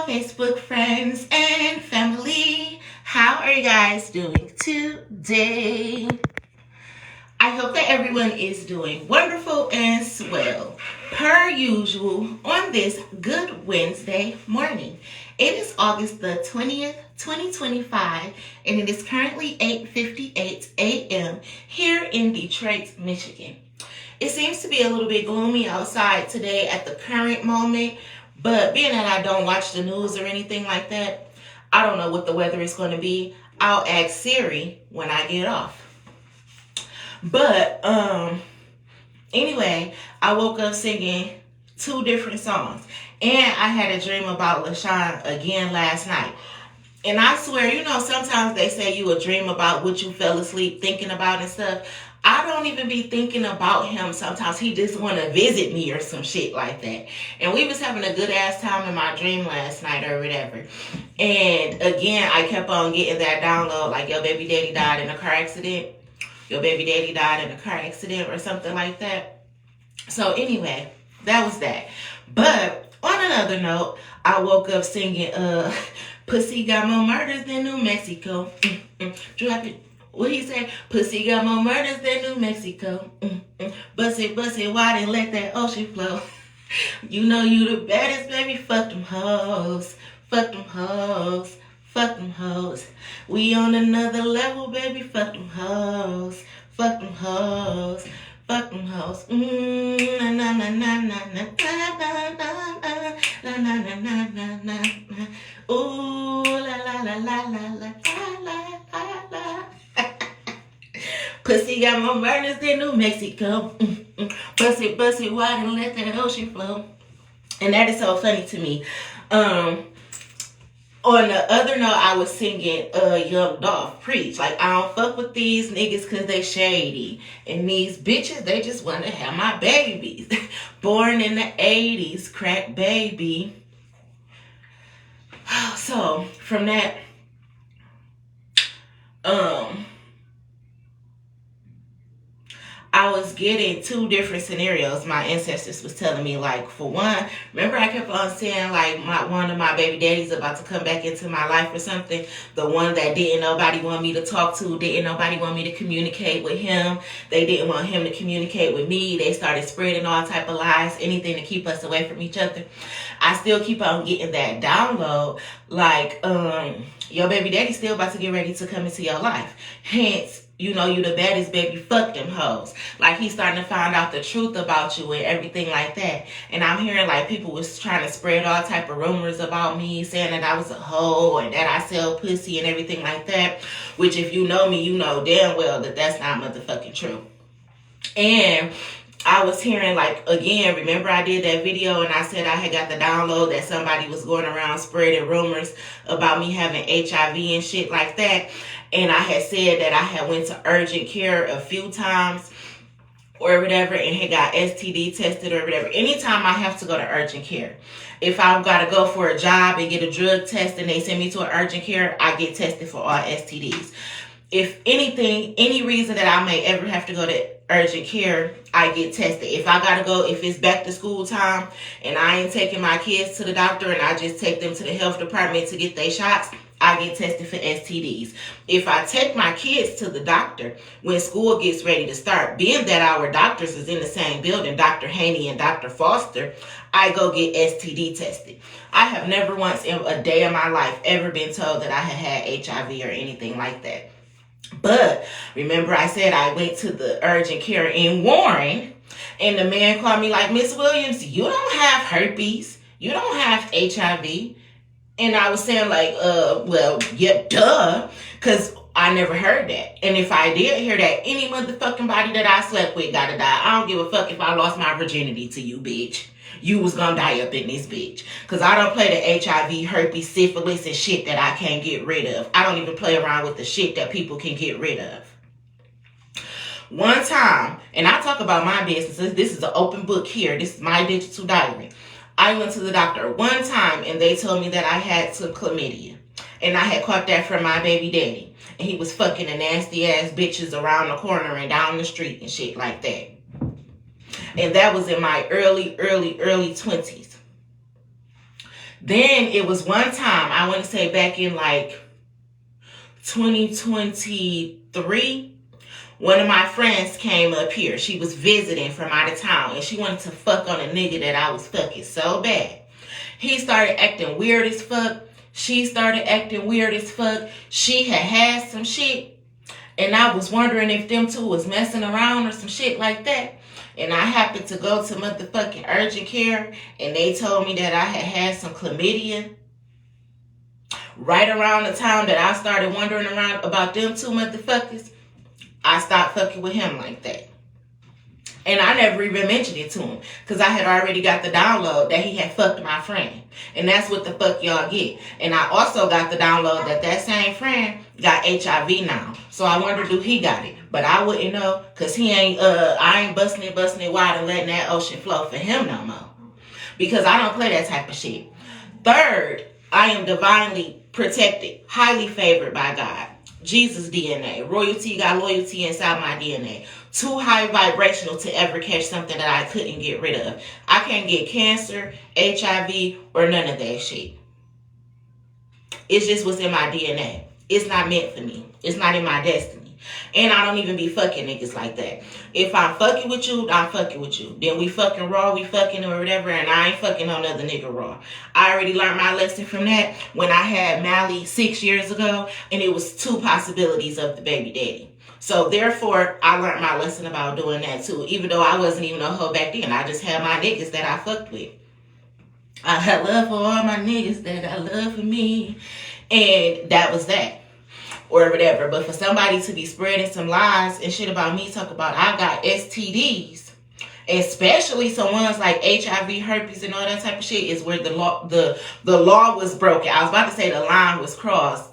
Facebook friends and family. How are you guys doing today? I hope that everyone is doing wonderful and swell. Per usual, on this good Wednesday morning. It is August the 20th, 2025, and it is currently 8:58 a.m. here in Detroit, Michigan. It seems to be a little bit gloomy outside today at the current moment, but being that I don't watch the news or anything like that, I don't know what the weather is going to be. I'll ask Siri when I get off. But anyway, I woke up singing 2 different songs, and I had a dream about LaShawn again last night. And I swear, sometimes they say you will dream about what you fell asleep thinking about and stuff. I don't even be thinking about him sometimes. He just want to visit me or some shit like that. And we was having a good ass time in my dream last night or whatever. And again, I kept on getting that download like your baby daddy died in a car accident. Your baby daddy died in a car accident or something like that. So anyway, that was that. But on another note, I woke up singing Pussy Got More Murders Than New Mexico. Drop it. What he say? Pussy got more murders than New Mexico. Bust it wide and let that ocean flow. You know you the baddest, baby. Fuck them hoes. Fuck them hoes. Fuck them hoes. We on another level, baby. Fuck them hoes. Fuck them hoes. Fuck them hoes. Na na na na na na na na na na na na. Ooh la la la la la la la la la. Pussy got more murders than New Mexico. Bust it wide and let that ocean flow. And that is so funny to me. On the other note, I was singing Young Dolph Preach. Like, I don't fuck with these niggas because they shady. And these bitches, they just want to have my babies. Born in the 80s, crack baby. So, from that, I was getting 2 different scenarios my ancestors was telling me. Like, for one, remember I kept on saying like one of my baby daddies about to come back into my life or something. The one that didn't nobody want me to talk to, didn't nobody want me to communicate with him. They didn't want him to communicate with me. They started spreading all type of lies, anything to keep us away from each other. I still keep on getting that download. Like, your baby daddy still about to get ready to come into your life. Hence, you the baddest, baby. Fuck them hoes. Like, he's starting to find out the truth about you and everything like that. And I'm hearing like people was trying to spread all type of rumors about me, saying that I was a hoe and that I sell pussy and everything like that. Which, if you know me, you know damn well that that's not motherfucking true. And I was hearing, like, again, remember I did that video and I said I had got the download that somebody was going around spreading rumors about me having HIV and shit like that. And I had said that I had went to urgent care a few times or whatever and had got STD tested or whatever. Anytime I have to go to urgent care, if I've got to go for a job and get a drug test and they send me to an urgent care, I get tested for all STDs. If anything, any reason that I may ever have to go to urgent care, I get tested. If I gotta go, if it's back to school time and I ain't taking my kids to the doctor and I just take them to the health department to get their shots, I get tested for STDs. If I take my kids to the doctor when school gets ready to start, being that our doctors is in the same building, Dr. Haney and Dr. Foster, I go get STD tested. I have never once in a day of my life ever been told that I had HIV or anything like that. But remember I said I went to the urgent care in Warren and the man called me like, Miss Williams, you don't have herpes. You don't have HIV. And I was saying like, well, yeah, duh. Because I never heard that. And if I did hear that, any motherfucking body that I slept with gotta die. I don't give a fuck if I lost my virginity to you, bitch. You was gonna die up in this bitch. Because I don't play the HIV, herpes, syphilis, and shit that I can't get rid of. I don't even play around with the shit that people can get rid of. One time, and I talk about my business. This is an open book here. This is my digital diary. I went to the doctor one time and they told me that I had some chlamydia. And I had caught that from my baby daddy. And he was fucking the nasty ass bitches around the corner and down the street and shit like that. And that was in my early 20s. Then it was one time, I want to say back in like 2023, one of my friends came up here. She was visiting from out of town, and she wanted to fuck on a nigga that I was fucking so bad. He started acting weird as fuck. She started acting weird as fuck. She had some shit, and I was wondering if them two was messing around or some shit like that. And I happened to go to motherfucking urgent care, and they told me that I had some chlamydia. Right around the time that I started wondering around about them two motherfuckers, I stopped fucking with him like that. And I never even mentioned it to him, because I had already got the download that he had fucked my friend. And that's what the fuck y'all get. And I also got the download that same friend got HIV now. So I wonder, do he got it? But I wouldn't know, because I ain't busting it wide and letting that ocean flow for him no more. Because I don't play that type of shit. Third, I am divinely protected, highly favored by God. Jesus DNA. Royalty got loyalty inside my DNA. Too high vibrational to ever catch something that I couldn't get rid of. I can't get cancer, HIV, or none of that shit. It's just what's in my DNA. It's not meant for me. It's not in my destiny. And I don't even be fucking niggas like that. If I'm fucking with you, I'm fucking with you. Then we fucking raw, we fucking or whatever, and I ain't fucking on another nigga raw. I already learned my lesson from that when I had Mally 6 years ago, and it was 2 possibilities of the baby daddy. So therefore, I learned my lesson about doing that too. Even though I wasn't even a hoe back then, I just had my niggas that I fucked with. I had love for all my niggas that got love for me, and that was that. Or whatever. But for somebody to be spreading some lies and shit about me, talk about I got STDs, especially some ones like HIV, herpes, and all that type of shit, is where the law was broken. I was about to say the line was crossed,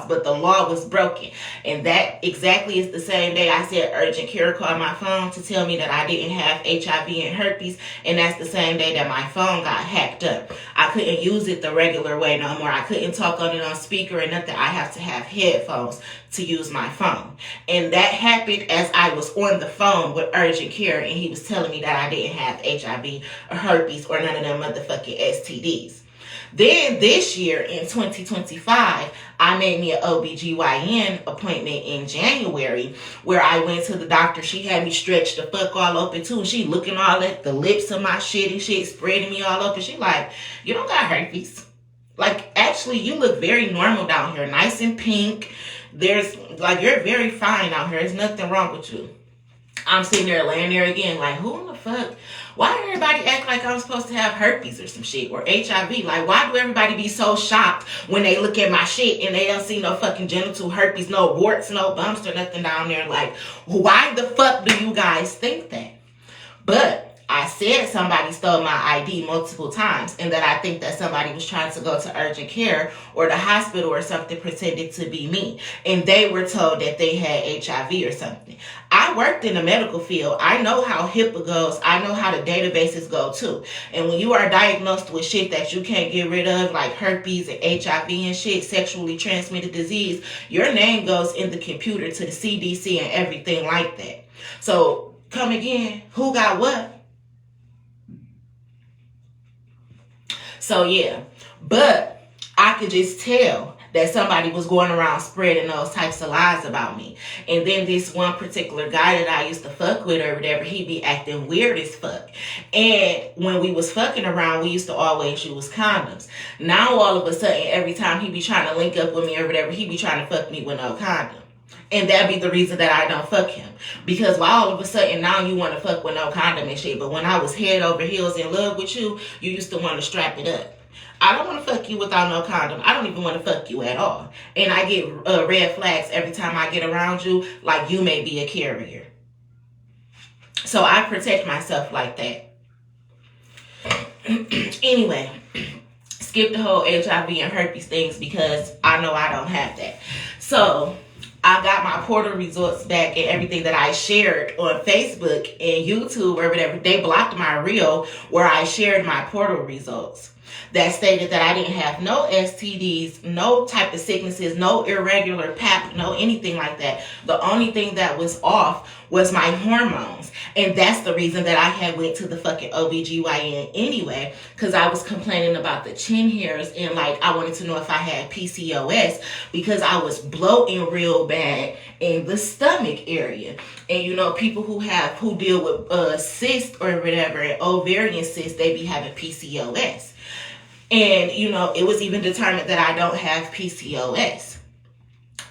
but the law was broken. And that exactly is the same day I said urgent care called my phone to tell me that I didn't have HIV and herpes, and that's the same day that my phone got hacked up. I couldn't use it the regular way no more. I couldn't talk on it on speaker or nothing. I have to have headphones to use my phone. And that happened as I was on the phone with urgent care, and he was telling me that I didn't have HIV or herpes or none of them motherfucking STDs. Then this year in 2025, I made me an OBGYN appointment in January where I went to the doctor. She had me stretched the fuck all open too. And she looking all at the lips of my shit and shit, spreading me all open. She like, you don't got herpes. Like, actually, you look very normal down here. Nice and pink. You're very fine out here. There's nothing wrong with you. I'm sitting there laying there again like, who in the fuck? Why do everybody act like I'm supposed to have herpes or some shit or HIV? Like, why do everybody be so shocked when they look at my shit and they don't see no fucking genital herpes, no warts, no bumps or nothing down there? Like, why the fuck do you guys think that? But I said somebody stole my ID multiple times, and that I think that somebody was trying to go to urgent care or the hospital or something pretending to be me. And they were told that they had HIV or something. I worked in the medical field. I know how HIPAA goes. I know how the databases go too. And when you are diagnosed with shit that you can't get rid of, like herpes and HIV and shit, sexually transmitted disease, your name goes in the computer to the CDC and everything like that. So come again, who got what? So yeah, but I could just tell that somebody was going around spreading those types of lies about me. And then this one particular guy that I used to fuck with or whatever, he be acting weird as fuck. And when we was fucking around, we used to always use condoms. Now all of a sudden, every time he be trying to link up with me or whatever, he be trying to fuck me with no condom. And that be the reason that I don't fuck him. Because why all of a sudden now you want to fuck with no condom and shit. But when I was head over heels in love with you, you used to want to strap it up. I don't want to fuck you without no condom. I don't even want to fuck you at all. And I get red flags every time I get around you, like you may be a carrier. So I protect myself like that. Anyway, skip the whole HIV and herpes things because I know I don't have that. So I got my portal results back and everything that I shared on Facebook and YouTube or whatever. They blocked my reel where I shared my portal results that stated that I didn't have no STDs, no type of sicknesses, no irregular pap, no anything like that. The only thing that was off was my hormones. And that's the reason that I had went to the fucking OBGYN anyway, because I was complaining about the chin hairs and like I wanted to know if I had PCOS because I was bloating real bad in the stomach area. And you know, people who deal with cysts or whatever, ovarian cysts, they be having PCOS. And you know, it was even determined that I don't have PCOS.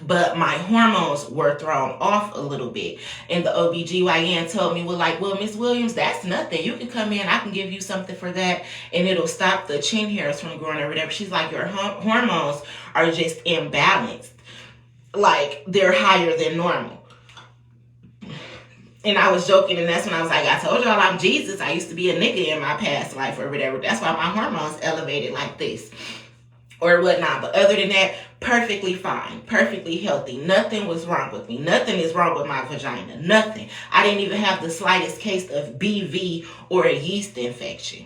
But my hormones were thrown off a little bit. And the OBGYN told me, well, Miss Williams, that's nothing. You can come in, I can give you something for that, and it'll stop the chin hairs from growing or whatever. She's like, your hormones are just imbalanced. Like, they're higher than normal. And I was joking, and that's when I was like, I told y'all I'm Jesus. I used to be a nigga in my past life or whatever. That's why my hormones elevated like this or whatnot. But other than that, perfectly fine, perfectly healthy. Nothing was wrong with me. Nothing is wrong with my vagina. Nothing. I didn't even have the slightest case of BV or a yeast infection.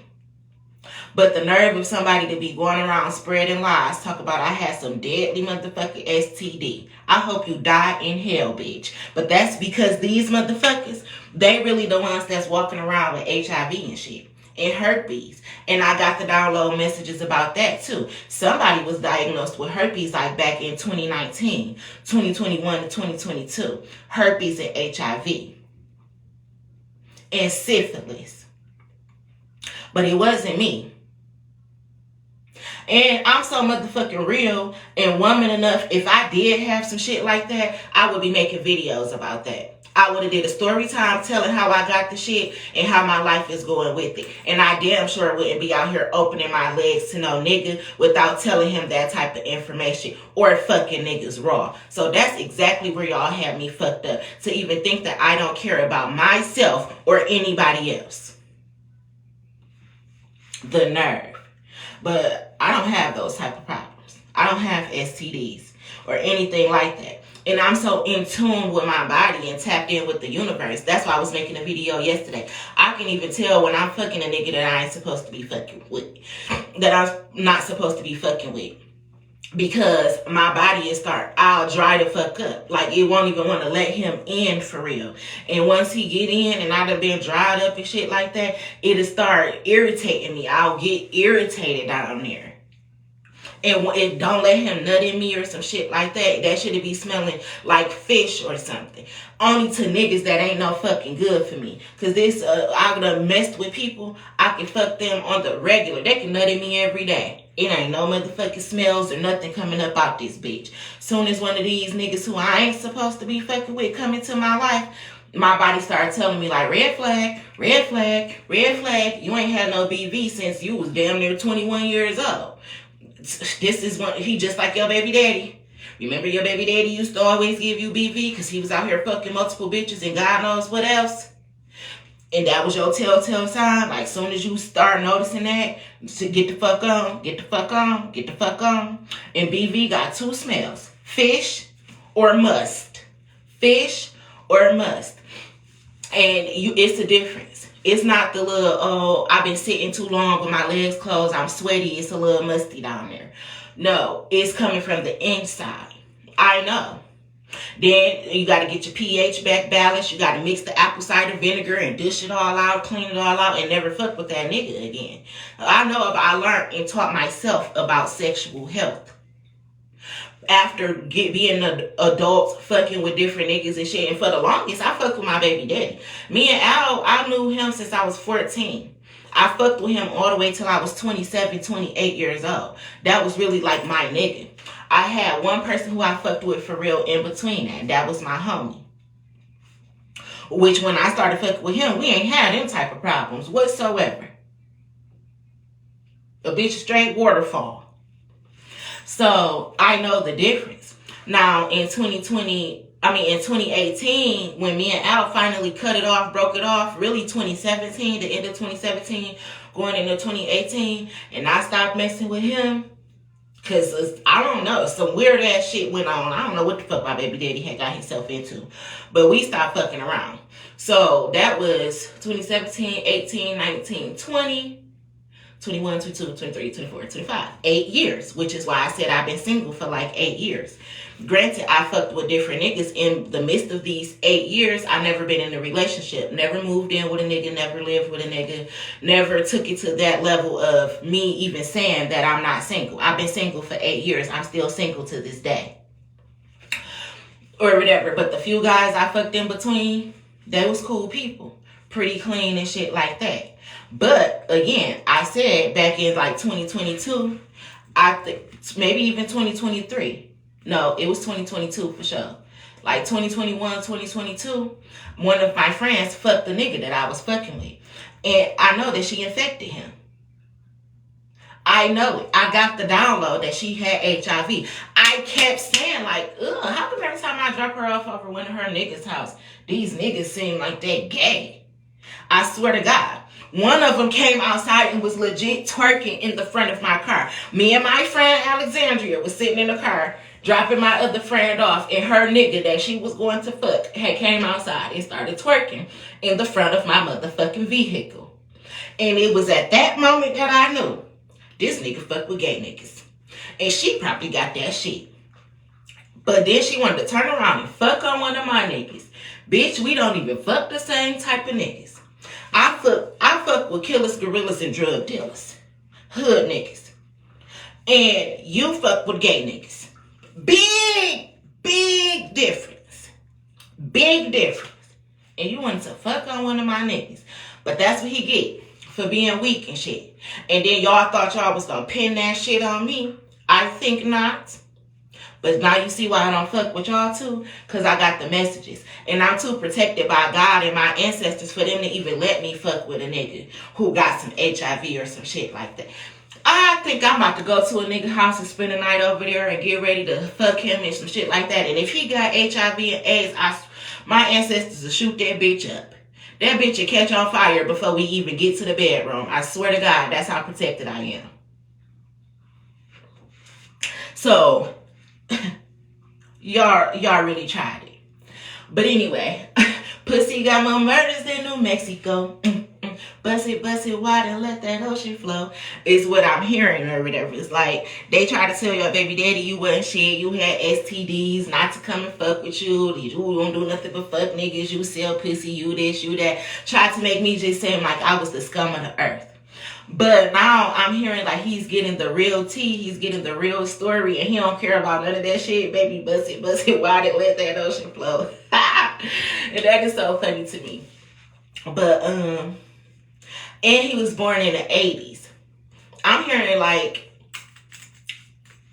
But the nerve of somebody to be going around spreading lies, talk about I had some deadly motherfucking STD. I hope you die in hell, bitch. But that's because these motherfuckers, they really the ones that's walking around with HIV and shit. And herpes. And I got the download messages about that too. Somebody was diagnosed with herpes like back in 2019, 2021 to 2022. Herpes and HIV. And syphilis. But it wasn't me. And I'm so motherfucking real and woman enough, if I did have some shit like that, I would be making videos about that. I would have did a story time telling how I got the shit and how my life is going with it. And I damn sure wouldn't be out here opening my legs to no nigga without telling him that type of information or fucking niggas raw. So that's exactly where y'all had me fucked up. To even think that I don't care about myself or anybody else. The nerve. But I don't have those type of problems. I don't have STDs or anything like that. And I'm so in tune with my body and tapped in with the universe. That's why I was making a video yesterday. I can even tell when I'm fucking a nigga that I ain't supposed to be fucking with. That I'm not supposed to be fucking with. Because my body is I'll dry the fuck up. Like, it won't even want to let him in for real. And once he get in and I done been dried up and shit like that, it'll start irritating me. I'll get irritated down there. And if don't let him nut in me or some shit like that, that should be smelling like fish or something. Only to niggas that ain't no fucking good for me. Because this, I done messed with people, I can fuck them on the regular. They can nut in me every day. It ain't no motherfucking smells or nothing coming up out this bitch. Soon as one of these niggas who I ain't supposed to be fucking with come into my life, my body started telling me like, red flag, red flag, red flag. You ain't had no BV since you was damn near 21 years old. This is one, he just like your baby daddy. Remember your baby daddy used to always give you BV because he was out here fucking multiple bitches and God knows what else. And that was your telltale sign. Like, soon as you start noticing that, to get the fuck on, get the fuck on, get the fuck on. And BV got two smells. Fish or must. Fish or must. And it's a difference. It's not the little, oh, I've been sitting too long with my legs closed, I'm sweaty, it's a little musty down there. No, it's coming from the inside. I know. Then you got to get your pH back balanced. You got to mix the apple cider vinegar and dish it all out, clean it all out, and never fuck with that nigga again. I learned and taught myself about sexual health. After being an adult, fucking with different niggas and shit. And for the longest, I fucked with my baby daddy. Me and Al, I knew him since I was 14. I fucked with him all the way till I was 27, 28 years old. That was really like my nigga. I had one person who I fucked with for real in between that. That was my homie. Which when I started fucking with him, we ain't had them type of problems whatsoever. A bitch straight waterfall. So I know the difference. Now in 2018, when me and Al finally cut it off, broke it off, really 2017, the end of 2017, going into 2018, and I stopped messing with him. Because, I don't know, some weird ass shit went on. I don't know what the fuck my baby daddy had got himself into. But we stopped fucking around. So, that was 2017, 18, 19, 20. 21, 22, 23, 24, 25. 8 years, which is why I said I've been single for like 8 years. Granted, I fucked with different niggas in the midst of these 8 years. I never been in a relationship, never moved in with a nigga, never lived with a nigga, never took it to that level of me even saying that I'm not single. I've been single for 8 years. I'm still single to this day. Or whatever. But the few guys I fucked in between, they was cool people. Pretty clean and shit like that. But again, I said back in like 2022, I think maybe even 2023. No, it was 2022 for sure. Like 2021, 2022, one of my friends fucked the nigga that I was fucking with. And I know that she infected him. I know it. I got the download that she had HIV. I kept saying like, ugh, how come every time I drop her off over one of her niggas' house, these niggas seem like they gay? I swear to God. One of them came outside and was legit twerking in the front of my car. Me and my friend Alexandria was sitting in the car, dropping my other friend off, and her nigga that she was going to fuck had came outside and started twerking in the front of my motherfucking vehicle. And it was at that moment that I knew this nigga fuck with gay niggas. And she probably got that shit. But then she wanted to turn around and fuck on one of my niggas. Bitch, we don't even fuck the same type of niggas. I fuck with killers, gorillas, and drug dealers. Hood niggas. And you fuck with gay niggas. Big difference. Big difference. And you wanted to fuck on one of my niggas. But that's what he get for being weak and shit. And then y'all thought y'all was gonna pin that shit on me. I think not. But now you see why I don't fuck with y'all too. Because I got the messages. And I'm too protected by God and my ancestors for them to even let me fuck with a nigga who got some HIV or some shit like that. I think I'm about to go to a nigga house and spend the night over there and get ready to fuck him and some shit like that. And if he got HIV and AIDS, my ancestors will shoot that bitch up. That bitch will catch on fire before we even get to the bedroom. I swear to God, that's how protected I am. So, y'all really tried it. But anyway, pussy got more murders than New Mexico. Bust it wide and let that ocean flow is what I'm hearing or whatever. It's like they try to tell your baby daddy you wasn't shit, you had STDs, not to come and fuck with you don't do nothing but fuck niggas, you sell pussy, you this, you that. Tried to make me just seem like I was the scum of the earth. But now I'm hearing like he's getting the real tea, he's getting the real story, and he don't care about none of that shit. Baby, bust it wide and let that ocean flow. And that is so funny to me. But and he was born in the 80s. I'm hearing like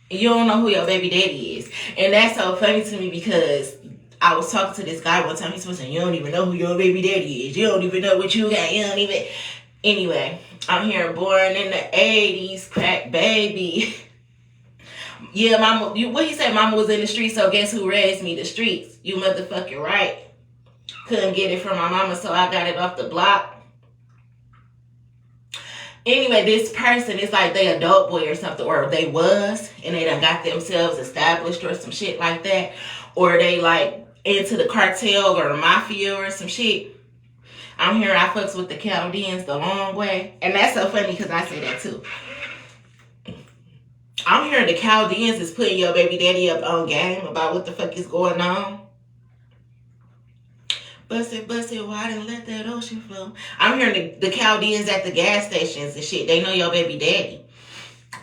you don't know who your baby daddy is. And that's so funny to me because I was talking to this guy one time. He's supposed to say, you don't even know who your baby daddy is. You don't even know what you got. You don't even. Anyway, I'm hearing born in the 80s, crack baby. Yeah, mama, what he said, mama was in the streets, so guess who raised me? The streets. You motherfucking right. Couldn't get it from my mama, so I got it off the block. Anyway, this person is like they adult boy or something, or they was, and they done got themselves established or some shit like that, or they like into the cartel or the mafia or some shit. I'm hearing I fucks with the Chaldeans the long way, and that's so funny because I say that too. I'm hearing the Chaldeans is putting your baby daddy up on game about what the fuck is going on. Bust it wide and let that ocean flow. I'm hearing the Chaldeans at the gas stations and shit. They know your baby daddy.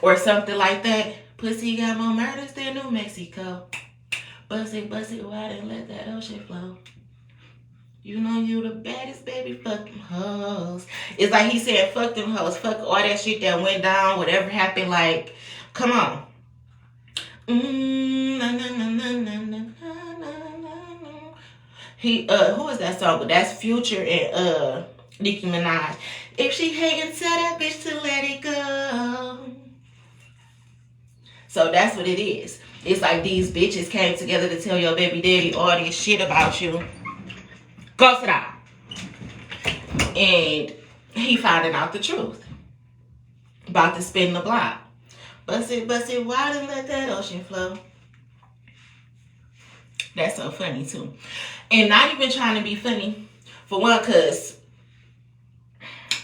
Or something like that. Pussy got more murders than New Mexico. Bust it wide and let that ocean flow. You know you the baddest, baby. Fuck them hoes. It's like he said, fuck them hoes. Fuck all that shit that went down. Whatever happened. Like, come on. Who is that song? But that's Future and Nicki Minaj. If she hating, tell that bitch to let it go. So that's what it is. It's like these bitches came together to tell your baby daddy all this shit about you. Go sit down. And he finding out the truth. About to spin the block. Bust it wide and let that ocean flow. That's so funny too. And not even trying to be funny. For one, because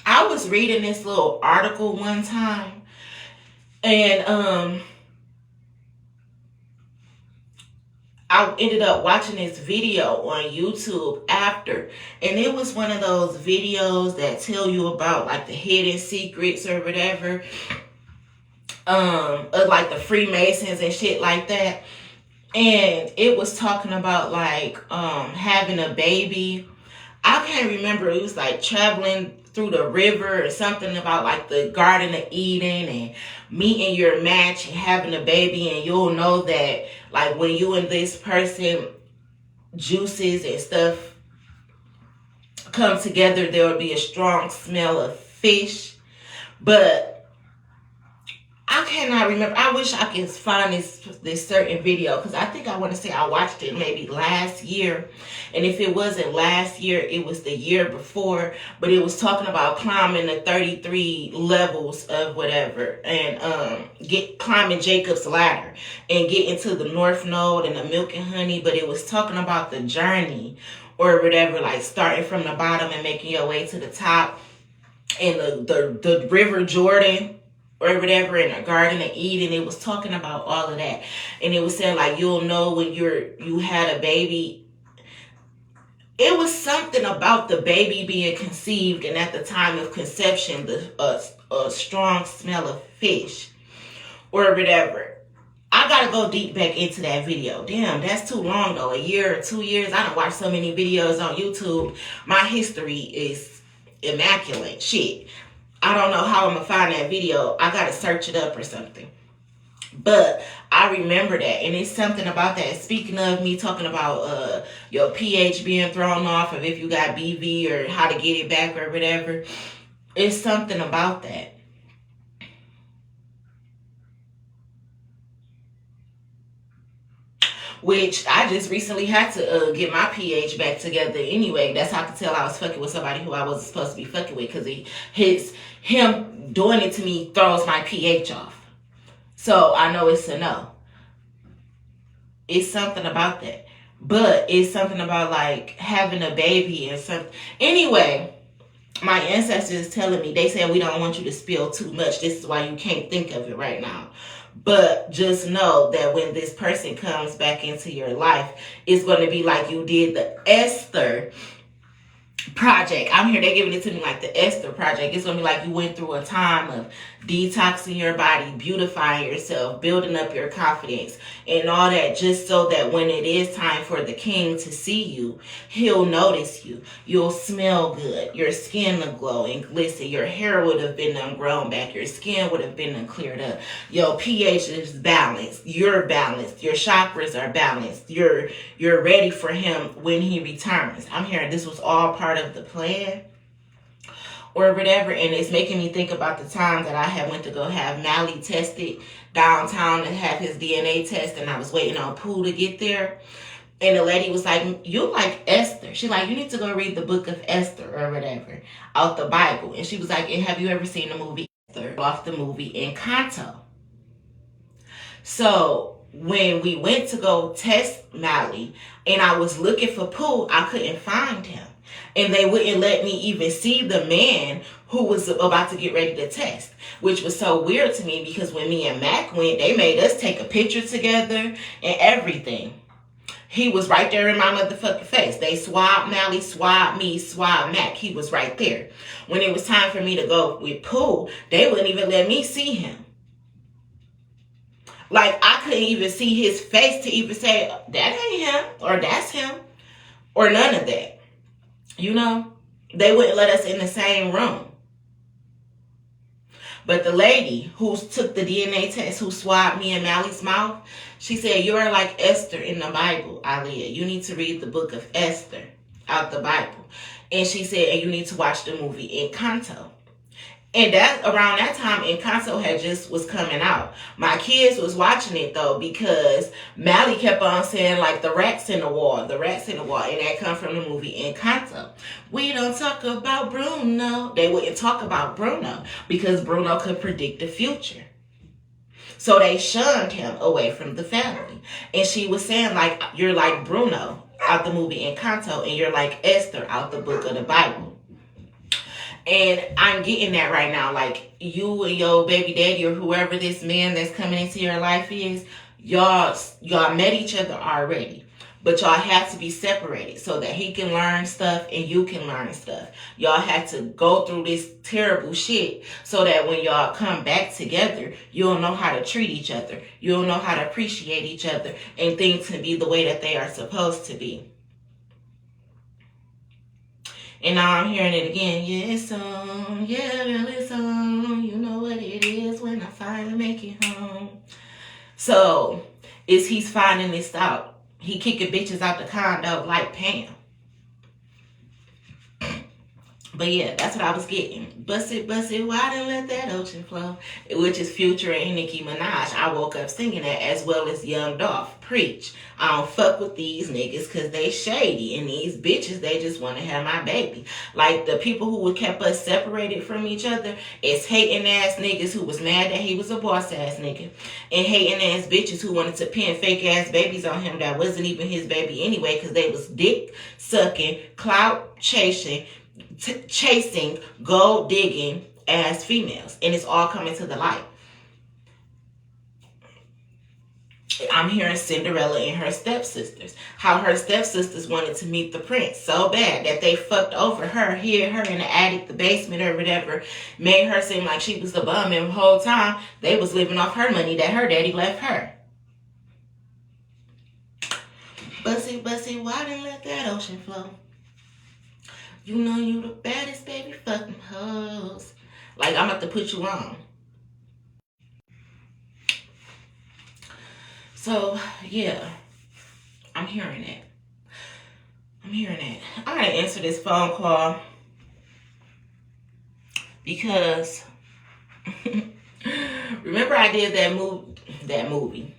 I I was reading this little article one time, and I ended up watching this video on YouTube after, and it was one of those videos that tell you about like the hidden secrets or whatever, of like the Freemasons and shit like that. And it was talking about like having a baby. I can't remember. It was like traveling through the river or something about like the Garden of Eden and meeting your match and having a baby, and you'll know that like when you and this person, juices and stuff come together, there will be a strong smell of fish. But I cannot remember. I wish I could find this certain video, because I think I want to say I watched it maybe last year. And if it wasn't last year, it was the year before. But it was talking about climbing the 33 levels of whatever, and climbing Jacob's ladder and getting to the North Node and the milk and honey. But it was talking about the journey or whatever, like starting from the bottom and making your way to the top, and the River Jordan or whatever, in the Garden of Eden. It was talking about all of that. And it was saying like you'll know when you had a baby. It was something about the baby being conceived, and at the time of conception, a strong smell of fish or whatever. I gotta go deep back into that video. Damn, that's too long though. A year or 2 years. I done watched so many videos on YouTube. My history is immaculate. Shit. I don't know how I'm going to find that video. I got to search it up or something. But I remember that. And it's something about that. Speaking of me talking about your pH being thrown off, of if you got BV or how to get it back or whatever. It's something about that. Which I just recently had to get my pH back together anyway. That's how I could tell I was fucking with somebody who I wasn't supposed to be fucking with, because him doing it to me throws my pH off. So I know it's a no. It's something about that. But it's something about like having a baby and something. Anyway, my ancestors telling me, they said we don't want you to spill too much. This is why you can't think of it right now. But just know that when this person comes back into your life, it's going to be like you did the Esther project. I'm here, they're giving it to me like the Esther project. It's going to be like you went through a time of detoxing your body, beautifying yourself, building up your confidence and all that, just so that when it is time for the king to see you, he'll notice you. You'll smell good. Your skin will glow and glisten. Your hair would have been grown back. Your skin would have been cleared up. Your pH is balanced. You're balanced. Your chakras are balanced. You're ready for him when he returns. I'm hearing this was all part of the plan or whatever. And it's making me think about the time that I had went to go have Mally tested downtown and have his DNA test, and I was waiting on Pooh to get there. And the lady was like, you like Esther. She's like, you need to go read the book of Esther or whatever out the Bible. And she was like, and have you ever seen the movie Esther? Off the movie Encanto. So when we went to go test Mally and I was looking for Pooh, I couldn't find him. And they wouldn't let me even see the man who was about to get ready to test, which was so weird to me, because when me and Mac went, they made us take a picture together and everything. He was right there in my motherfucking face. They swabbed Mally, swabbed me, swabbed Mac. He was right there. When it was time for me to go with Pooh, they wouldn't even let me see him. Like, I couldn't even see his face to even say, that ain't him, or that's him, or none of that. You know, they wouldn't let us in the same room. But the lady who took the DNA test, who swabbed me in Mally's mouth, she said, you are like Esther in the Bible, Aliyah. You need to read the book of Esther out the Bible. And she said, and you need to watch the movie Encanto. And that around that time, Encanto had just was coming out. My kids was watching it though, because Mally kept on saying like the rats in the wall, the rats in the wall, and that come from the movie Encanto. We don't talk about Bruno. They wouldn't talk about Bruno because Bruno could predict the future. So they shunned him away from the family. And she was saying like, you're like Bruno out the movie Encanto, and you're like Esther out the book of the Bible. And I'm getting that right now. Like, you and your baby daddy or whoever this man that's coming into your life is, y'all met each other already. But y'all have to be separated so that he can learn stuff and you can learn stuff. Y'all have to go through this terrible shit so that when y'all come back together, you'll know how to treat each other. You'll know how to appreciate each other, and things can be the way that they are supposed to be. And now I'm hearing it again. Yeah, it's on. Yeah, girl, it's on. You know what it is when I finally make it home. So, he's finding this out. He kicking bitches out the condo like Pam. But yeah, that's what I was getting. Bust it, why didn't let that ocean flow? Which is Future and Nicki Minaj. I woke up singing that, as well as Young Dolph. Preach. I don't fuck with these niggas because they shady. And these bitches, they just want to have my baby. Like, the people who kept us separated from each other is hating ass niggas who was mad that he was a boss ass nigga. And hating ass bitches who wanted to pin fake ass babies on him that wasn't even his baby anyway, because they was dick sucking, clout chasing, gold digging ass females. And it's all coming to the light. I'm hearing Cinderella and her stepsisters. How her stepsisters wanted to meet the prince so bad that they fucked over her, hid her in the attic, the basement, or whatever. Made her seem like she was the bum, and the whole time they was living off her money that her daddy left her. Bussy, why didn't let that ocean flow? You know you the baddest, baby, fucking hoes. Like, I'm about to put you on. So, yeah. I'm hearing it. I gotta answer this phone call. Because, remember I did that movie.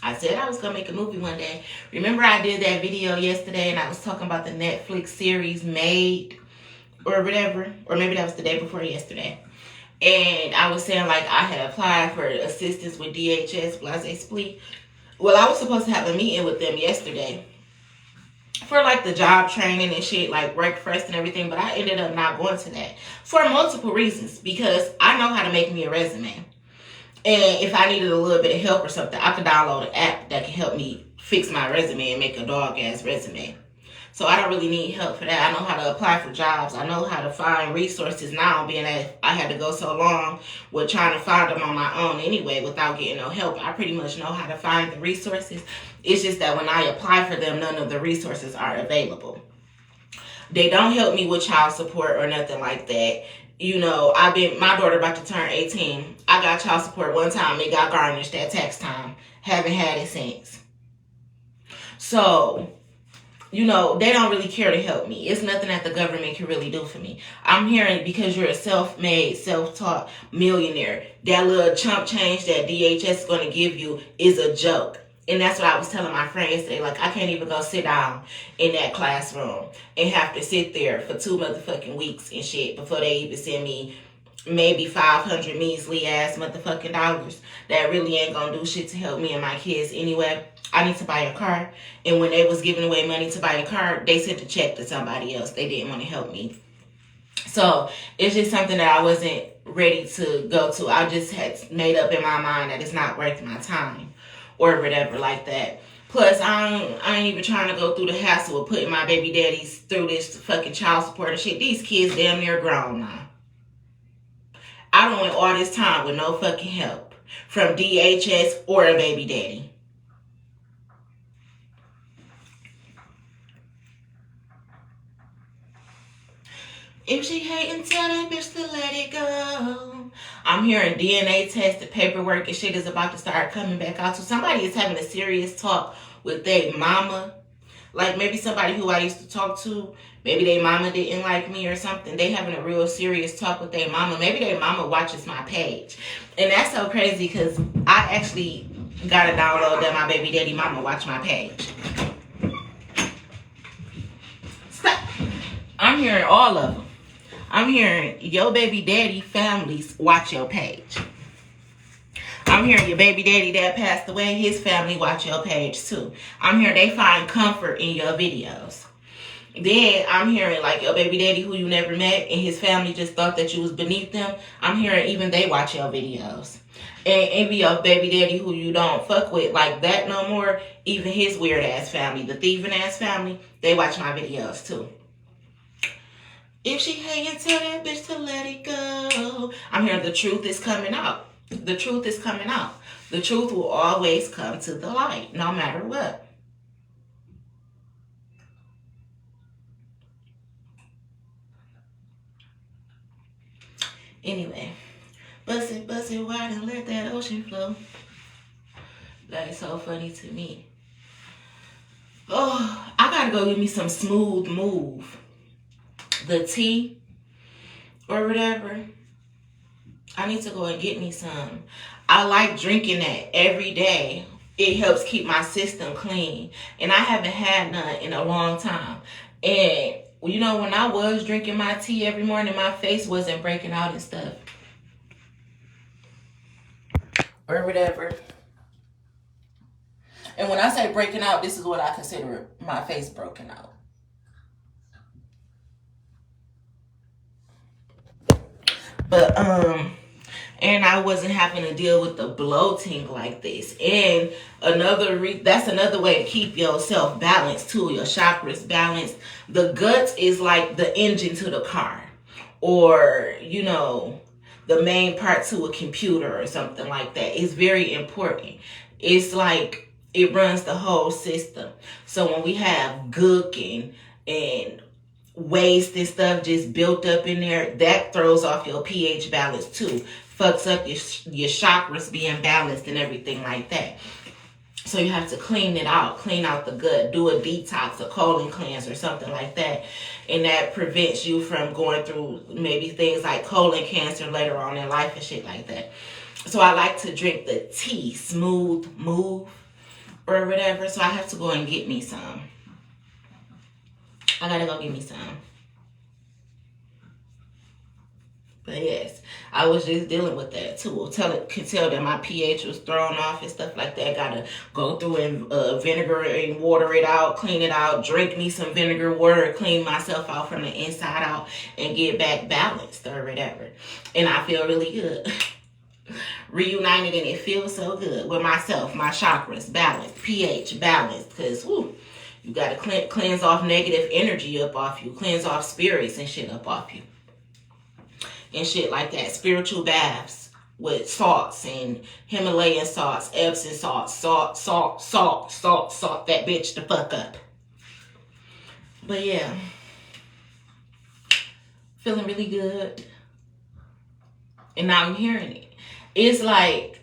I said I was going to make a movie one day. Remember I did that video yesterday and I was talking about the Netflix series Made or whatever. Or maybe that was the day before yesterday. And I was saying, like, I had applied for assistance with DHS, Blase Splee. Well, I was supposed to have a meeting with them yesterday for, like, the job training and shit, like, Work First and everything. But I ended up not going to that for multiple reasons. Because I know how to make me a resume. And if I needed a little bit of help or something, I could download an app that can help me fix my resume and make a dog-ass resume. So I don't really need help for that. I know how to apply for jobs. I know how to find resources now, being that I had to go so long with trying to find them on my own anyway without getting no help. I pretty much know how to find the resources. It's just that when I apply for them, none of the resources are available. They don't help me with child support or nothing like that. You know, my daughter about to turn 18. I got child support one time. It got garnished at tax time. Haven't had it since. So, you know, they don't really care to help me. It's nothing that the government can really do for me. I'm hearing because you're a self-made, self-taught millionaire, that little chump change that DHS is going to give you is a joke. And that's what I was telling my friend yesterday. Like, I can't even go sit down in that classroom and have to sit there for 2 motherfucking weeks and shit before they even send me maybe 500 measly ass motherfucking dollars that really ain't gonna do shit to help me and my kids anyway. I need to buy a car. And when they was giving away money to buy a car, they sent a check to somebody else. They didn't want to help me. So it's just something that I wasn't ready to go to. I just had made up in my mind that it's not worth my time or whatever like that. Plus, I ain't even trying to go through the hassle of putting my baby daddies through this fucking child support and shit. These kids damn near grown now. I don't want all this time with no fucking help from DHS or a baby daddy. If she hating, tell that bitch to let it go. I'm hearing DNA test, the paperwork and shit is about to start coming back out. So somebody is having a serious talk with their mama. Like maybe somebody who I used to talk to, maybe their mama didn't like me or something. They having a real serious talk with their mama. Maybe their mama watches my page. And that's so crazy because I actually got a download that my baby daddy mama watch my page. Stop. I'm hearing all of them. I'm hearing your baby daddy families watch your page. I'm hearing your baby daddy that passed away, his family watch your page too. I'm hearing they find comfort in your videos. Then I'm hearing like your baby daddy who you never met and his family just thought that you was beneath them. I'm hearing even they watch your videos. And envy your baby daddy who you don't fuck with like that no more. Even his weird ass family, the thieving ass family, they watch my videos too. If she hanging, tell that bitch to let it go. I'm hearing the truth is coming out. The truth is coming out. The truth will always come to the light, no matter what. Anyway, bust it wide and let that ocean flow. That is so funny to me. Oh, I gotta go get me some Smooth Move. The tea or whatever. I need to go and get me some. I like drinking that every day. It helps keep my system clean. And I haven't had none in a long time. And you know, when I was drinking my tea every morning, my face wasn't breaking out and stuff. Or whatever. And when I say breaking out, this is what I consider my face broken out. But and I wasn't having to deal with the bloating like this. And that's another way to keep yourself balanced too, your chakras balanced. The guts is like the engine to the car, or you know, the main part to a computer or something like that. It's very important. It's like it runs the whole system. So when we have gook and waste and stuff just built up in there, that throws off your pH balance too. Fucks up your chakras being balanced and everything like that. So you have to clean it out, clean out the gut, do a detox, a colon cleanse or something like that. And that prevents you from going through maybe things like colon cancer later on in life and shit like that. So I like to drink the tea, Smooth Move or whatever. So I have to go and get me some. I gotta go get me some. But yes, I was just dealing with that too. Can tell that my pH was thrown off and stuff like that. Gotta go through and vinegar and water it out, clean it out, drink me some vinegar water, clean myself out from the inside out, and get back balanced or whatever. And I feel really good. Reunited, and it feels so good with myself, my chakras balanced, pH balanced, because you gotta cleanse off negative energy up off you, cleanse off spirits and shit up off you. And shit like that. Spiritual baths with salts and Himalayan salts, Epsom salts, salt that bitch the fuck up. But yeah, feeling really good. And now I'm hearing it. It's like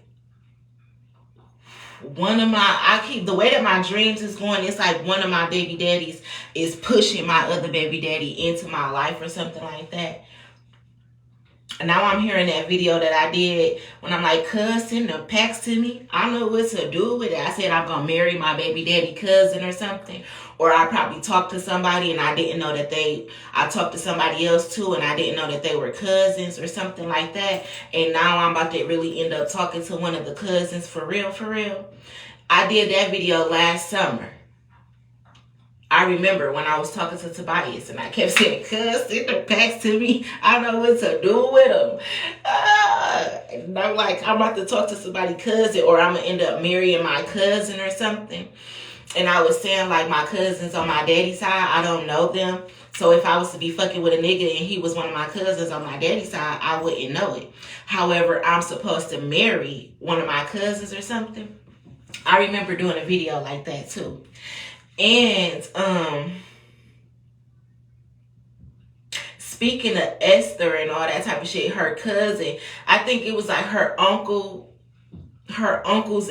the way that my dreams is going, it's like one of my baby daddies is pushing my other baby daddy into my life or something like that. And now I'm hearing that video that I did when I'm like, cuz, send the packs to me. I don't know what to do with it. I said I'm going to marry my baby daddy cousin or something. Or I probably talked to somebody and I didn't know that I talked to somebody else too and I didn't know that they were cousins or something like that. And now I'm about to really end up talking to one of the cousins for real, for real. I did that video last summer. I remember when I was talking to Tobias and I kept saying, cuz, send the packs to me. I don't know what to do with them. And I'm like, I'm about to talk to somebody cousin or I'm going to end up marrying my cousin or something. And I was saying like my cousins on my daddy's side, I don't know them. So if I was to be fucking with a nigga and he was one of my cousins on my daddy's side, I wouldn't know it. However, I'm supposed to marry one of my cousins or something. I remember doing a video like that too. And speaking of Esther and all that type of shit, her cousin, I think it was like her uncle's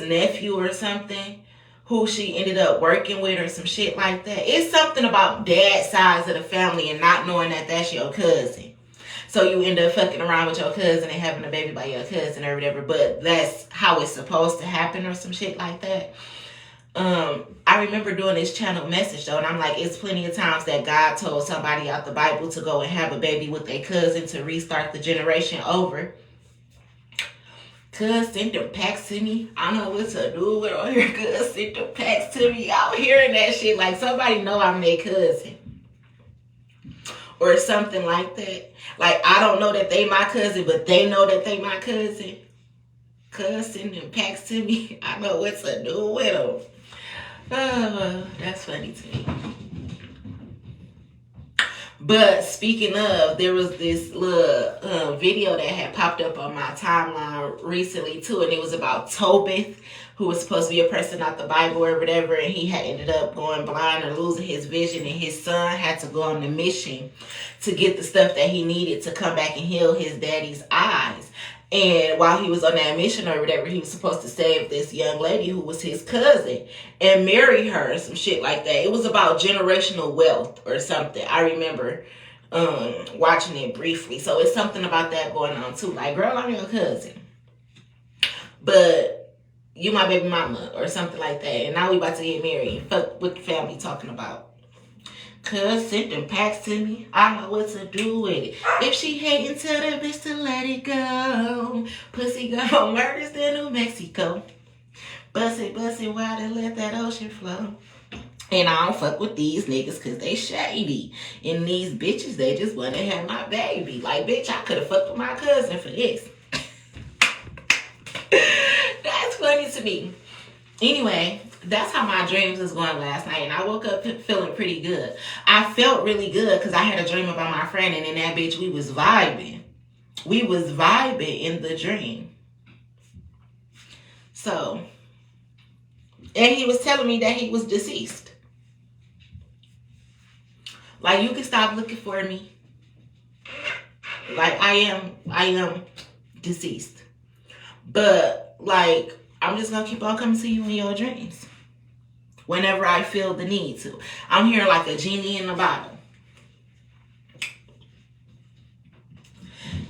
nephew or something, who she ended up working with or some shit like that. It's something about dad's sides of the family and not knowing that that's your cousin. So you end up fucking around with your cousin and having a baby by your cousin or whatever, but that's how it's supposed to happen or some shit like that. I remember doing this channel message though, and I'm like, it's plenty of times that God told somebody out the Bible to go and have a baby with their cousin to restart the generation over. Cuz, send them packs to me. I don't know what to do with her. Cuz, send them packs to me. I'm hearing that shit like somebody know I'm their cousin. or something like that. Like, I don't know that they my cousin, but they know that they my cousin. Cousin and packs to me. I know what to do with them. Oh, that's funny to me. But speaking of, there was this little video that had popped up on my timeline recently too, and it was about Tobit, who was supposed to be a person out the Bible or whatever, and he had ended up going blind or losing his vision, and his son had to go on the mission to get the stuff that he needed to come back and heal his daddy's eyes. And while he was on that mission or whatever, he was supposed to save this young lady who was his cousin and marry her, some shit like that. It was about generational wealth or something. I remember watching it briefly. So it's something about that going on too. Like, girl, I'm your cousin, but you my baby mama or something like that. And now we about to get married. Fuck what the family talking about. Cuz sent them packs to me. I know what to do with it. If she hating, tell that bitch to let it go. Pussy got more murders than New Mexico. Bust it, wild and let that ocean flow. And I don't fuck with these niggas because they shady. And these bitches, they just want to have my baby. Like, bitch, I could have fucked with my cousin for this. That's funny to me. Anyway, that's how my dreams was going last night, and I woke up feeling pretty good. I felt really good because I had a dream about my friend, and in that bitch, we was vibing. We was vibing in the dream. So, and he was telling me that he was deceased. Like, you can stop looking for me. Like, I am deceased. But, like, I'm just gonna keep on coming to you in your dreams whenever I feel the need to. I'm here like a genie in a bottle.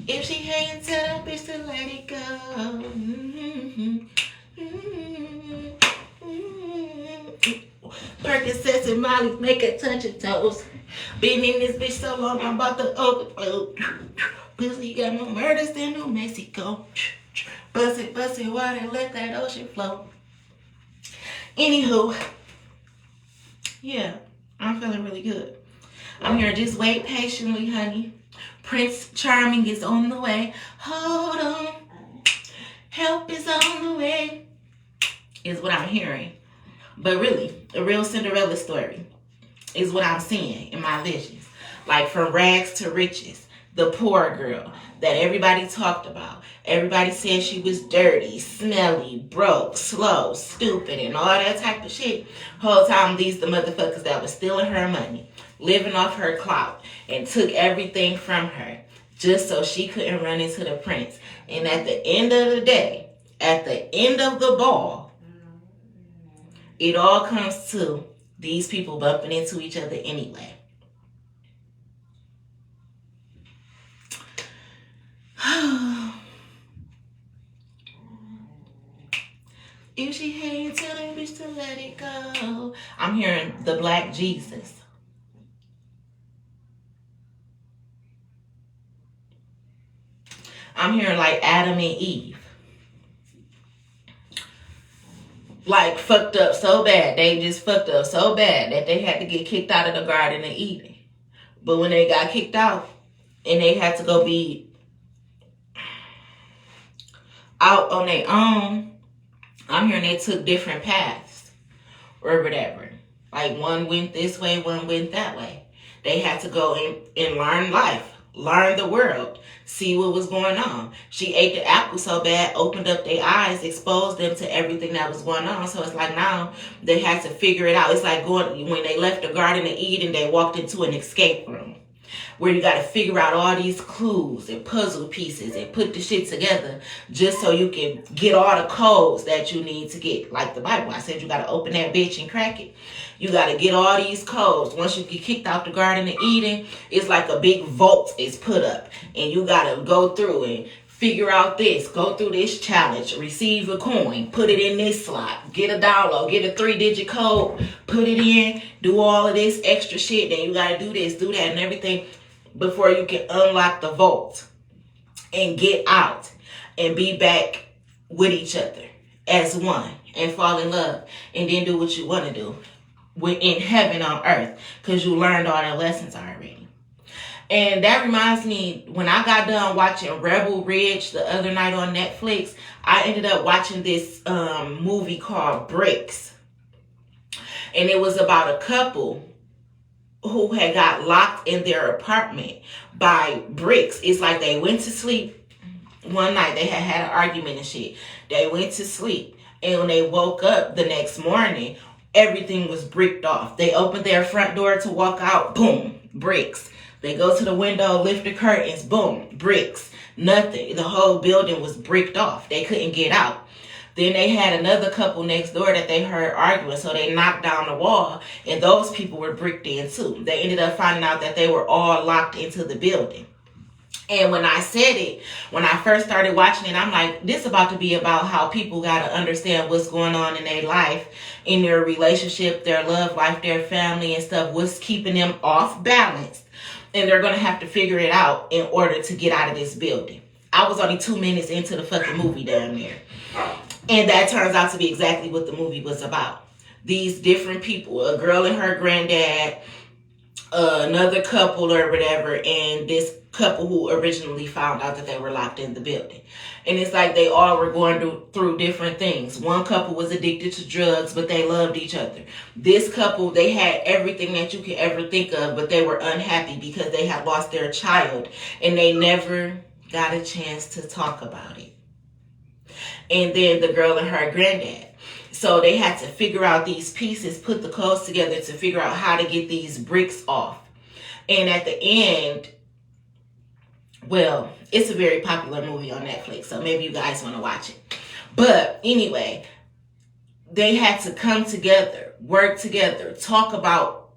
If she hating, tell that bitch to let it go. Percocets and Molly make her touch her toes. Been in this bitch so long, I'm about to overflow. Pussy got more murders than New Mexico. Bust it, water, and let that ocean flow. Anywho, yeah, I'm feeling really good. I'm here, just wait patiently, honey. Prince Charming is on the way. Hold on, help is on the way, is what I'm hearing. But really, a real Cinderella story is what I'm seeing in my visions. Like, from rags to riches, the poor girl that everybody talked about. Everybody said she was dirty, smelly, broke, slow, stupid, and all that type of shit. Whole time, these the motherfuckers that was stealing her money, living off her clout, and took everything from her just so she couldn't run into the prince. And at the end of the day, at the end of the ball, it all comes to these people bumping into each other anyway. If she hating, tell that bitch to let it go. I'm hearing the Black Jesus. I'm hearing like Adam and Eve. Like, fucked up so bad. They just fucked up so bad that they had to get kicked out of the Garden of Eden. But when they got kicked out and they had to go be out on their own, I'm hearing they took different paths or whatever. Like, one went this way, one went that way. They had to go and learn life, learn the world, see what was going on. She ate the apple so bad, opened up their eyes, exposed them to everything that was going on. So it's like now they had to figure it out. It's like going when they left the Garden of Eden, they walked into an escape room where you got to figure out all these clues and puzzle pieces and put the shit together just so you can get all the codes that you need to get. Like the Bible, I said you got to open that bitch and crack it. You got to get all these codes. Once you get kicked out the Garden of Eden, it's like a big vault is put up. And you got to go through and figure out this. Go through this challenge. Receive a coin. Put it in this slot. Get a download. Get a 3-digit code. Put it in. Do all of this extra shit. Then you got to do this, do that, and everything before you can unlock the vault and get out and be back with each other as one and fall in love and then do what you want to do in heaven on earth because you learned all the lessons already. And that reminds me, when I got done watching Rebel Ridge the other night on Netflix, I ended up watching this movie called Bricks. And it was about a couple who had got locked in their apartment by bricks. It's like they went to sleep one night. They had an argument and shit. They went to sleep. And when they woke up the next morning, everything was bricked off. They opened their front door to walk out. Boom, bricks. They go to the window, lift the curtains. Boom, bricks. Nothing. The whole building was bricked off. They couldn't get out. Then they had another couple next door that they heard arguing, so they knocked down the wall, and those people were bricked in too. They ended up finding out that they were all locked into the building. And when I said it, when I first started watching it, I'm like, this about to be about how people got to understand what's going on in their life, in their relationship, their love life, their family and stuff, what's keeping them off balance. And they're going to have to figure it out in order to get out of this building. I was only 2 minutes into the fucking movie down there. And that turns out to be exactly what the movie was about. These different people, a girl and her granddad, another couple or whatever, and this couple who originally found out that they were locked in the building. And it's like they all were going through different things. One couple was addicted to drugs, but they loved each other. This couple, they had everything that you could ever think of, but they were unhappy because they had lost their child, and they never got a chance to talk about it. And then the girl and her granddad. So they had to figure out these pieces, put the codes together to figure out how to get these bricks off. And at the end, well, it's a very popular movie on Netflix, so maybe you guys want to watch it. But anyway, they had to come together, work together, talk about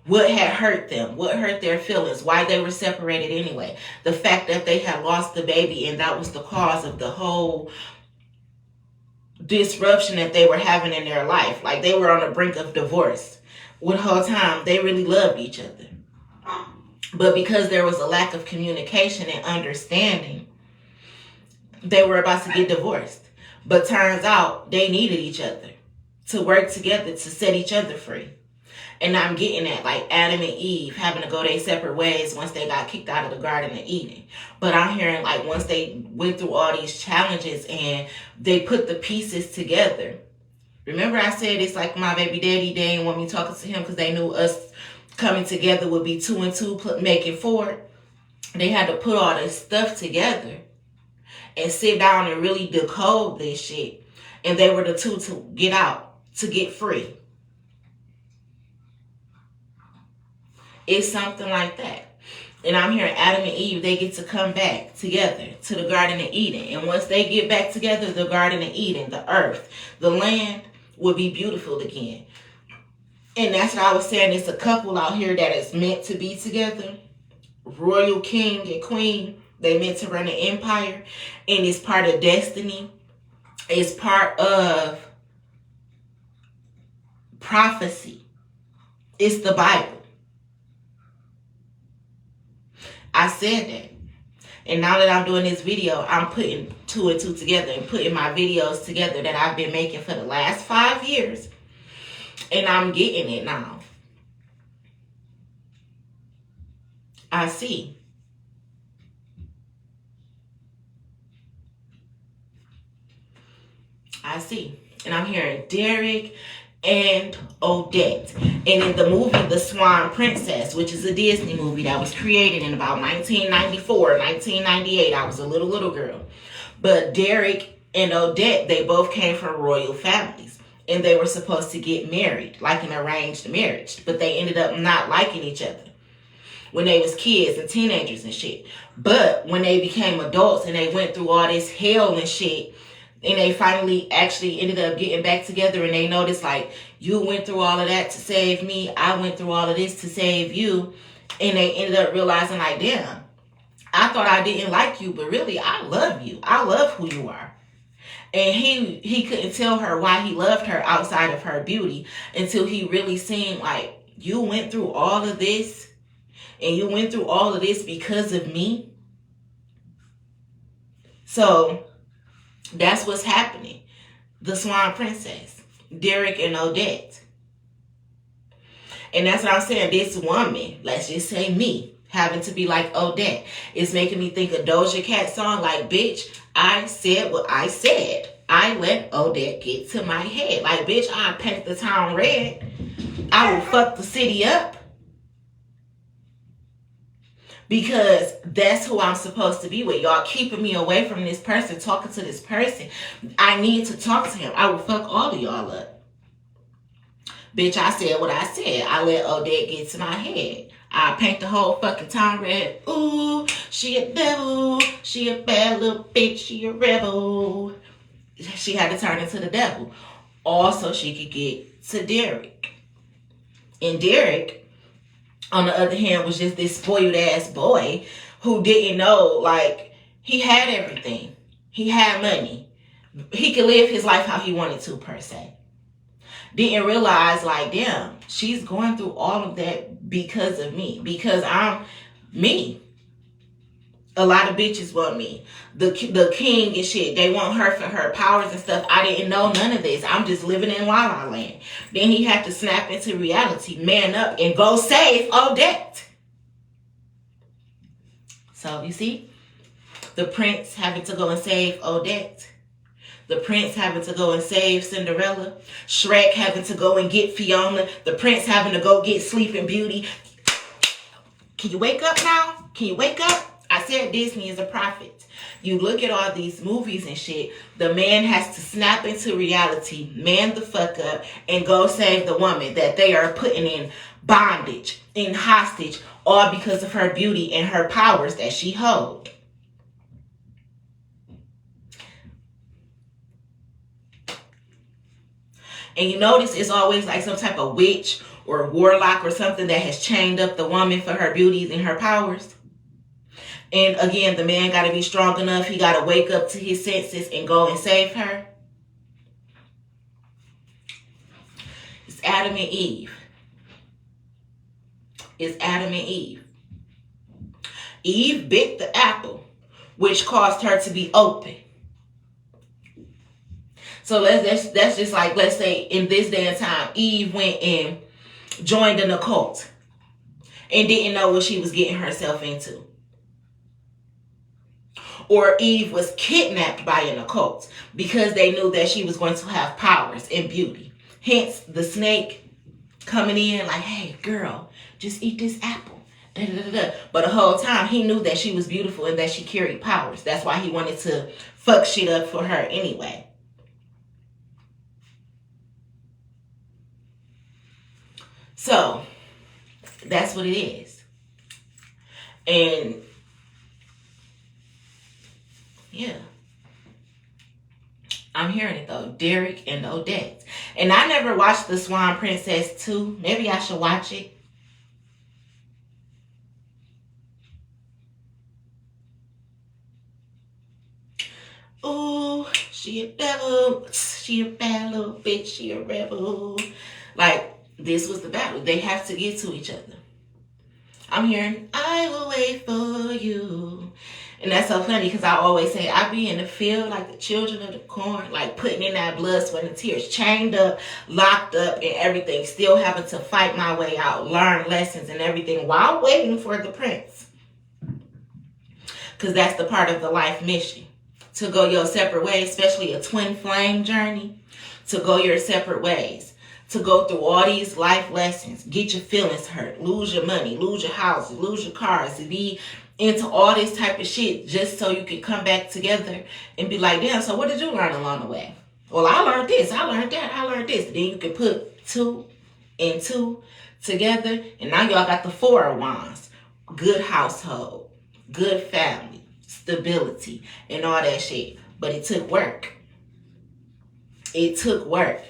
what had hurt them, what hurt their feelings, why they were separated anyway. The fact that they had lost the baby and that was the cause of the whole disruption that they were having in their life. Like they were on the brink of divorce. When the whole time they really loved each other. But because there was a lack of communication and understanding, they were about to get divorced. But turns out they needed each other to work together to set each other free. And I'm getting at like Adam and Eve having to go their separate ways once they got kicked out of the Garden of Eden. But I'm hearing like once they went through all these challenges and they put the pieces together. Remember I said it's like my baby daddy, they didn't want me talking to him because they knew us coming together would be 2 and 2 making 4. They had to put all this stuff together and sit down and really decode this shit. And they were the two to get out, to get free. It's something like that. And I'm hearing Adam and Eve, they get to come back together to the Garden of Eden. And once they get back together, the Garden of Eden, the earth, the land will be beautiful again. And that's what I was saying. It's a couple out here that is meant to be together. Royal king and queen. They meant to run an empire. And it's part of destiny. It's part of prophecy. It's the Bible. I said that. And now that I'm doing this video, I'm putting 2 and 2 together and putting my videos together that I've been making for the last 5 years. And I'm getting it now. I see. I see. And I'm hearing Derek and Odette. And in the movie The Swan Princess, which is a Disney movie that was created in about 1994, 1998. I was a little girl. But Derek and Odette, they both came from royal families. And they were supposed to get married, like an arranged marriage. But they ended up not liking each other when they was kids and teenagers and shit. But when they became adults and they went through all this hell and shit, and they finally actually ended up getting back together, and they noticed like, you went through all of that to save me, I went through all of this to save you. And they ended up realizing like, damn, I thought I didn't like you, but really I love you. I love who you are. And he couldn't tell her why he loved her outside of her beauty until he really seen like, you went through all of this and you went through all of this because of me. So that's what's happening. The Swan Princess, Derek and Odette. And that's what I'm saying. This woman, let's just say me, having to be like Odette. It's making me think of Doja Cat song like, bitch, I said what I said. I let Odette get to my head. Like, bitch, I paint the town red. I will fuck the city up. Because that's who I'm supposed to be with. Y'all keeping me away from this person, talking to this person. I need to talk to him. I will fuck all of y'all up. Bitch, I said what I said. I let Odette get to my head. I paint the whole fucking town red. Ooh, she a devil. She a bad little bitch. She a rebel. She had to turn into the devil. Also, she could get to Derek. And Derek, on the other hand, was just this spoiled ass boy who didn't know, like, he had everything. He had money. He could live his life how he wanted to, per se. Didn't realize, like, damn, she's going through all of that because of me. Because I'm me. A lot of bitches want me. The king and shit. They want her for her powers and stuff. I didn't know none of this. I'm just living in La La Land. Then he had to snap into reality, man up, and go save Odette. So, you see? The prince having to go and save Odette. The prince having to go and save Cinderella. Shrek having to go and get Fiona. The prince having to go get Sleeping Beauty. Can you wake up now? Can you wake up? I said Disney is a prophet. You look at all these movies and shit, the man has to snap into reality, man the fuck up, and go save the woman that they are putting in bondage, in hostage, all because of her beauty and her powers that she holds. And you notice it's always like some type of witch or warlock or something that has chained up the woman for her beauties and her powers. And again, the man got to be strong enough. He got to wake up to his senses and go and save her. It's Adam and Eve. It's Adam and Eve. Eve bit the apple, which caused her to be open. So that's just like, let's say in this day and time, Eve went and joined an occult and didn't know what she was getting herself into. Or Eve was kidnapped by an occult because they knew that she was going to have powers and beauty. Hence the snake coming in like, hey girl, just eat this apple. Da, da, da, da. But the whole time he knew that she was beautiful and that she carried powers. That's why he wanted to fuck shit up for her anyway. So that's what it is. And yeah, I'm hearing it though. Derek and Odette. And I never watched The Swan Princess 2. Maybe I should watch it. Ooh, she a devil. She a bad little bitch. She a rebel. Like, this was the battle. They have to get to each other. I'm hearing, I will wait for you. And that's so funny because I always say, I be in the field like the children of the corn, like putting in that blood, sweat, and tears, chained up, locked up, and everything, still having to fight my way out, learn lessons and everything while waiting for the prince. Because that's the part of the life mission. To go your separate ways, especially a twin flame journey, to go your separate ways. To go through all these life lessons, get your feelings hurt, lose your money, lose your houses, lose your cars, to be into all this type of shit just so you can come back together and be like, damn, so what did you learn along the way? Well, I learned this, I learned that, I learned this. Then you can put 2 and 2 together, and now y'all got the 4 of Wands. Good household, good family, stability, and all that shit. But it took work. It took work.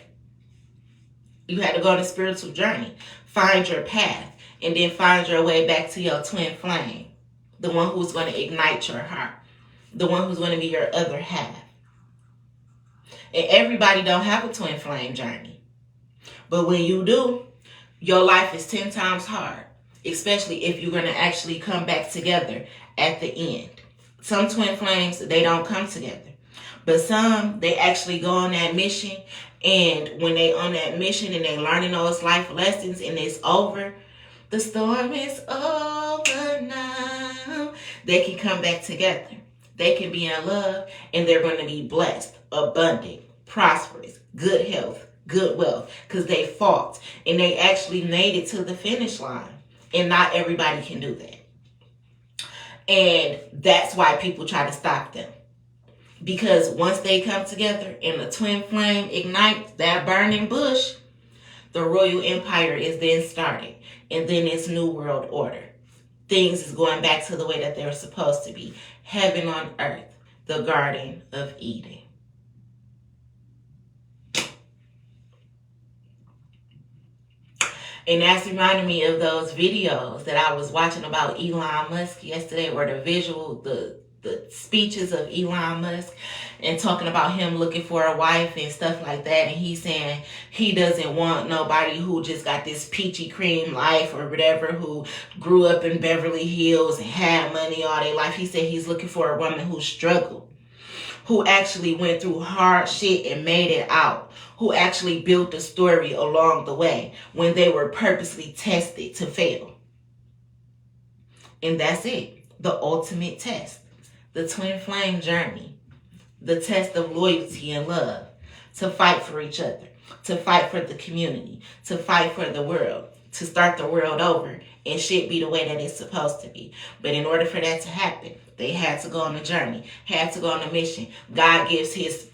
You had to go on a spiritual journey, find your path, and then find your way back to your twin flame. The one who's going to ignite your heart. The one who's going to be your other half. And everybody don't have a twin flame journey. But when you do, your life is 10 times hard. Especially if you're going to actually come back together at the end. Some twin flames, they don't come together. But some, they actually go on that mission. And when they on that mission and they learning those life lessons and it's over, The storm is over now. They can come back together. They can be in love, and they're going to be blessed, abundant, prosperous, good health, good wealth, because they fought and they actually made it to the finish line. And not everybody can do that. And that's why people try to stop them. Because once they come together and the twin flame ignites that burning bush, the royal empire is then started. And then it's new world order. Things is going back to the way that they're supposed to be. Heaven on earth, the Garden of Eden. And that's reminding me of those videos that I was watching about Elon Musk yesterday, or the speeches of Elon Musk, and talking about him looking for a wife and stuff like that. And he's saying he doesn't want nobody who just got this peachy cream life or whatever, who grew up in Beverly Hills and had money all their life. He said he's looking for a woman who struggled, who actually went through hard shit and made it out, who actually built a story along the way when they were purposely tested to fail. And that's it. The ultimate test. The twin flame journey. The test of loyalty and love. To fight for each other. To fight for the community. To fight for the world. To start the world over. And shit be the way that it's supposed to be. But in order for that to happen, they had to go on a journey. Had to go on a mission. God gives his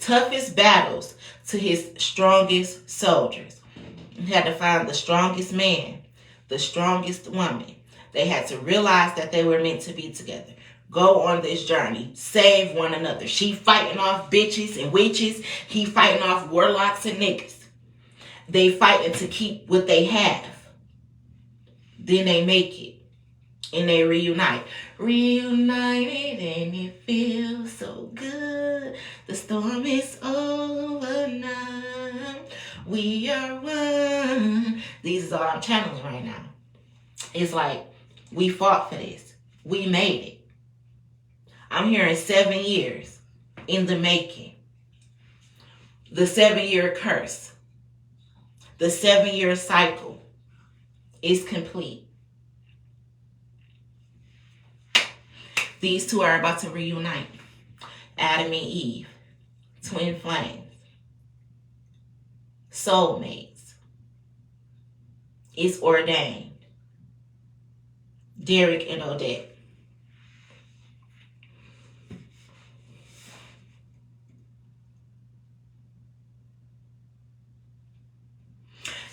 toughest battles to his strongest soldiers. He had to find the strongest man, the strongest woman. They had to realize that they were meant to be together. Go on this journey. Save one another. She fighting off bitches and witches. He fighting off warlocks and niggas. They fighting to keep what they have. Then they make it. And they reunite. Reunited and it feels so good. The storm is over now. We are one. These is all I'm channeling right now. It's like, we fought for this. We made it. I'm hearing 7 years in the making. The 7-year curse. The 7-year cycle is complete. These two are about to reunite. Adam and Eve. Twin flames. Soulmates. It's ordained. Derek and Odette.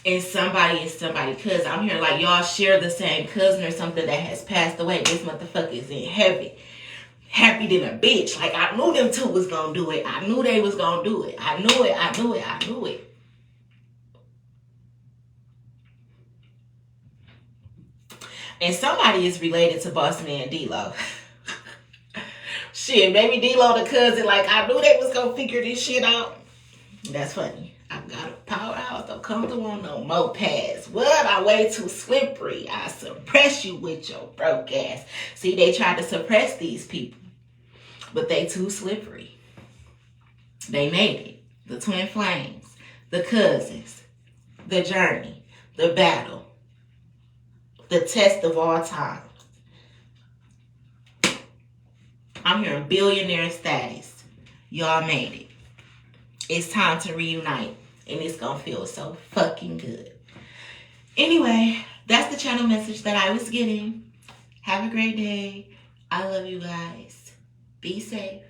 And somebody is somebody, because I'm hearing like y'all share the same cousin or something that has passed away. This motherfucker is in heaven. Happy than a bitch. Like, I knew them two was gonna do it. I knew they was gonna do it. I knew it. I knew it. I knew it. And somebody is related to Boss Man D-Lo. Shit, maybe D-Lo the cousin. Like, I knew they was gonna figure this shit out. That's funny. I got a powerhouse. Don't come through on no mopeds. What? I way too slippery. I suppress you with your broke ass. See, they tried to suppress these people, but they too slippery. They made it. The twin flames, the cousins, the journey, the battle, the test of all time. I'm hearing billionaire status. Y'all made it. It's time to reunite. And it's going to feel so fucking good. Anyway, that's the channel message that I was getting. Have a great day. I love you guys. Be safe.